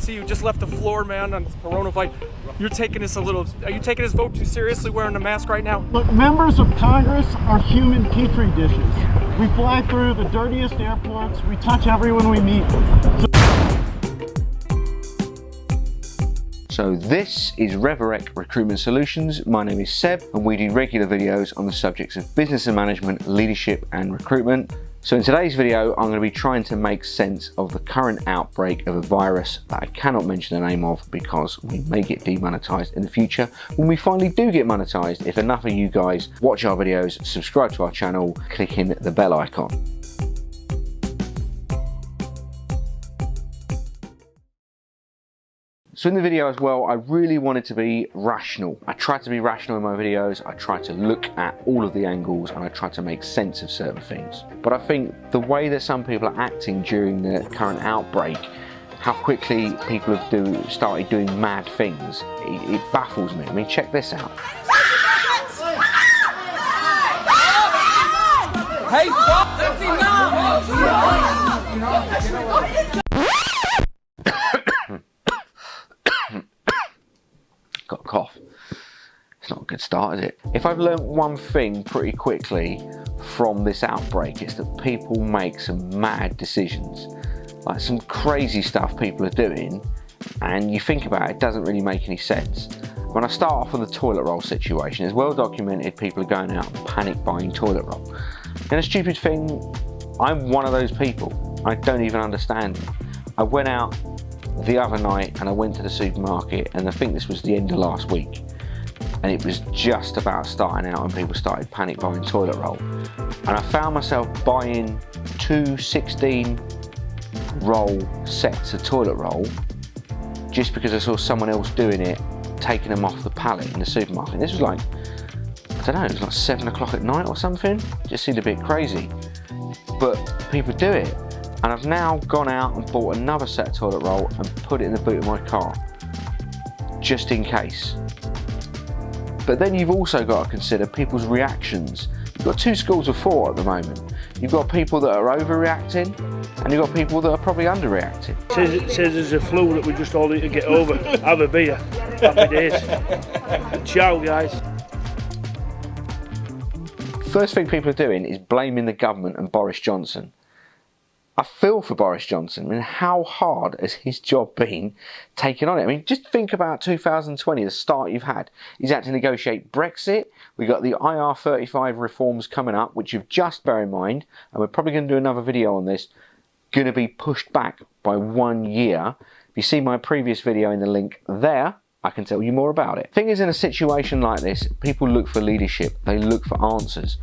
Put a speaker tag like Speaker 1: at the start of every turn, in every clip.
Speaker 1: see you just left the floor, man, on coronavirus. You're taking this are you taking this vote too seriously wearing a mask right now?
Speaker 2: Look, members of Congress are human petri dishes. We fly through the dirtiest airports. We touch everyone we meet.
Speaker 3: So this is Revorec Recruitment Solutions. My name is Seb and we do regular videos on the subjects of business and management, leadership and recruitment. So in today's video, I'm going to be trying to make sense of the current outbreak of a virus that I cannot mention the name of because we may get demonetized in the future. When we finally do get monetized, if enough of you guys watch our videos, subscribe to our channel, clicking the bell icon. So in the video as well, I really wanted to be rational. I tried to be rational in my videos. I tried to look at all of the angles and I tried to make sense of certain things. But I think the way that some people are acting during the current outbreak, how quickly people have started doing mad things, it baffles me. I mean, check this out.
Speaker 1: Hey, stop! That's enough!
Speaker 3: Got a cough. It's not a good start, is it? If I've learned one thing pretty quickly from this outbreak, it's that people make some mad decisions. Like some crazy stuff people are doing, and you think about it, it doesn't really make any sense. When I start off on the toilet roll situation, it's well documented people are going out and panic buying toilet roll. And a stupid thing, I'm one of those people. I don't even understand it. I went out the other night and I went to the supermarket, and I think this was the end of last week, and it was just about starting out and people started panic buying toilet roll, and I found myself buying two 16 roll sets of toilet roll just because I saw someone else doing it, taking them off the pallet in the supermarket. And this was like, I don't know, it was like 7 o'clock at night or something. It just seemed a bit crazy, but people do it. And I've now gone out and bought another set of toilet roll and put it in the boot of my car, just in case. But then you've also got to consider people's reactions. You've got two schools of thought at the moment. You've got people that are overreacting, and you've got people that are probably underreacting.
Speaker 4: It says there's a flu that we just all need to get over. Have a beer. Happy days. Ciao, guys.
Speaker 3: First thing people are doing is blaming the government and Boris Johnson. I feel for Boris Johnson. I mean, how hard has his job been taking on it? I mean, just think about 2020, the start you've had. He's had to negotiate Brexit. We've got the IR35 reforms coming up, which you've just bear in mind, and we're probably going to do another video on this, going to be pushed back by 1 year. If you see my previous video in the link there, I can tell you more about it. Thing is, in a situation like this, people look for leadership. They look for answers.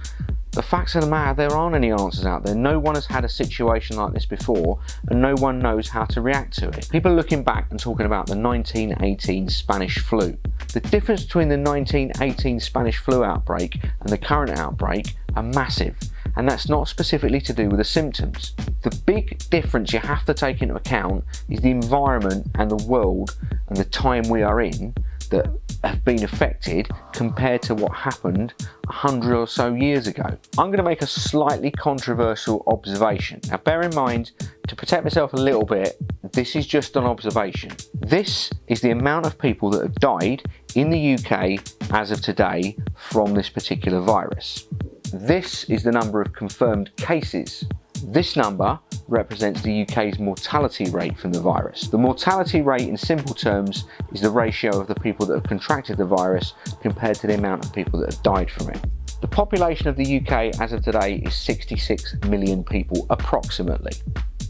Speaker 3: The facts of the matter, there aren't any answers out there. No one has had a situation like this before, and no one knows how to react to it. People are looking back and talking about the 1918 Spanish flu. The difference between the 1918 Spanish flu outbreak and the current outbreak are massive, and that's not specifically to do with the symptoms. The big difference you have to take into account is the environment and the world and the time we are in that have been affected compared to what happened 100 or so years ago. I'm going to make a slightly controversial observation. Now bear in mind, to protect myself a little bit, this is just an observation. This is the amount of people that have died in the UK as of today from this particular virus. This is the number of confirmed cases. This number represents the UK's mortality rate from the virus. The mortality rate in simple terms is the ratio of the people that have contracted the virus compared to the amount of people that have died from it. The population of the UK as of today is 66 million people approximately.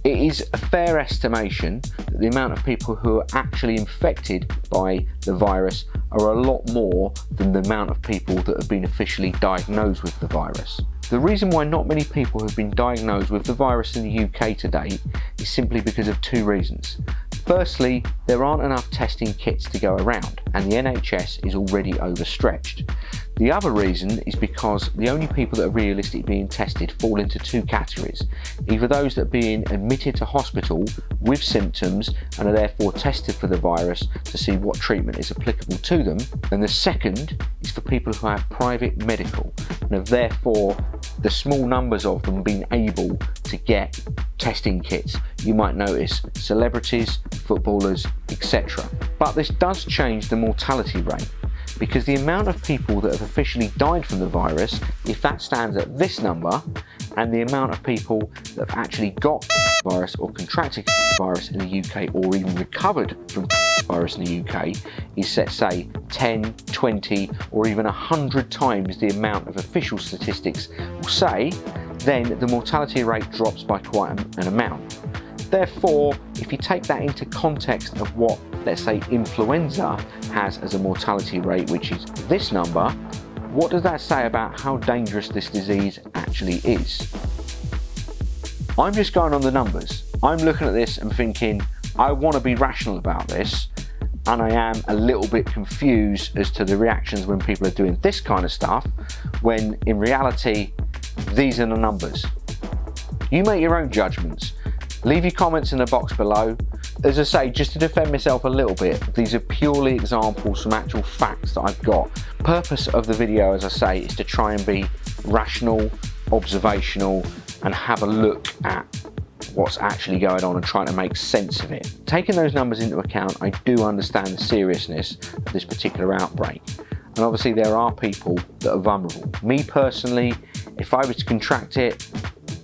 Speaker 3: It is a fair estimation that the amount of people who are actually infected by the virus are a lot more than the amount of people that have been officially diagnosed with the virus. The reason why not many people have been diagnosed with the virus in the UK to date is simply because of two reasons. Firstly, there aren't enough testing kits to go around, and the NHS is already overstretched. The other reason is because the only people that are realistically being tested fall into two categories. Either those that are being admitted to hospital with symptoms and are therefore tested for the virus to see what treatment is applicable to them, and the second is for people who have private medical and have therefore the small numbers of them being able to get testing kits. You might notice celebrities, footballers, etc. But this does change the mortality rate, because the amount of people that have officially died from the virus, if that stands at this number, and the amount of people that have actually got the virus or contracted the virus in the UK or even recovered from the virus in the UK is set, say, 10, 20 or even 100 times the amount of official statistics will say, then the mortality rate drops by quite an amount. Therefore, if you take that into context of what, let's say, influenza has as a mortality rate, which is this number, what does that say about how dangerous this disease actually is? I'm just going on the numbers. I'm looking at this and thinking, I want to be rational about this, and I am a little bit confused as to the reactions when people are doing this kind of stuff, when in reality, these are the numbers. You make your own judgments. Leave your comments in the box below. As I say, just to defend myself a little bit, these are purely examples, some actual facts that I've got. Purpose of the video, as I say, is to try and be rational, observational, and have a look at what's actually going on and trying to make sense of it. Taking those numbers into account, I do understand the seriousness of this particular outbreak. And obviously there are people that are vulnerable. Me personally, if I was to contract it,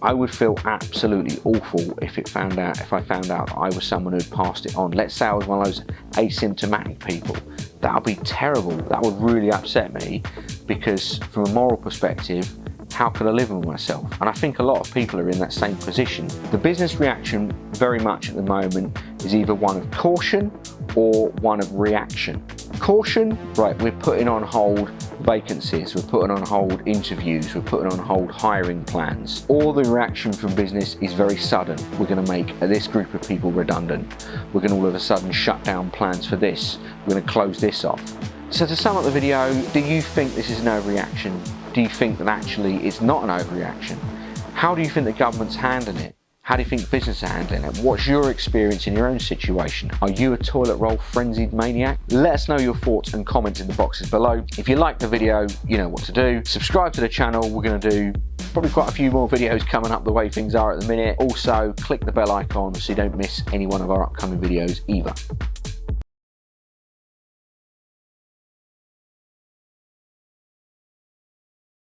Speaker 3: I would feel absolutely awful if I found out that I was someone who'd passed it on. Let's say I was one of those asymptomatic people. That would be terrible. That would really upset me, because from a moral perspective, how could I live with myself? And I think a lot of people are in that same position. The business reaction very much at the moment is either one of caution or one of reaction. Caution, right, we're putting on hold vacancies, we're putting on hold interviews, we're putting on hold hiring plans. Or the reaction from business is very sudden. We're going to make this group of people redundant. We're going to all of a sudden shut down plans for this. We're going to close this off. So to sum up the video, do you think this is an overreaction? Do you think that actually it's not an overreaction? How do you think the government's handling it? How do you think business are handling it? What's your experience in your own situation? Are you a toilet roll frenzied maniac? Let us know your thoughts and comments in the boxes below. If you like the video, you know what to do. Subscribe to the channel. We're going to do probably quite a few more videos coming up the way things are at the minute. Also, click the bell icon so you don't miss any one of our upcoming videos either.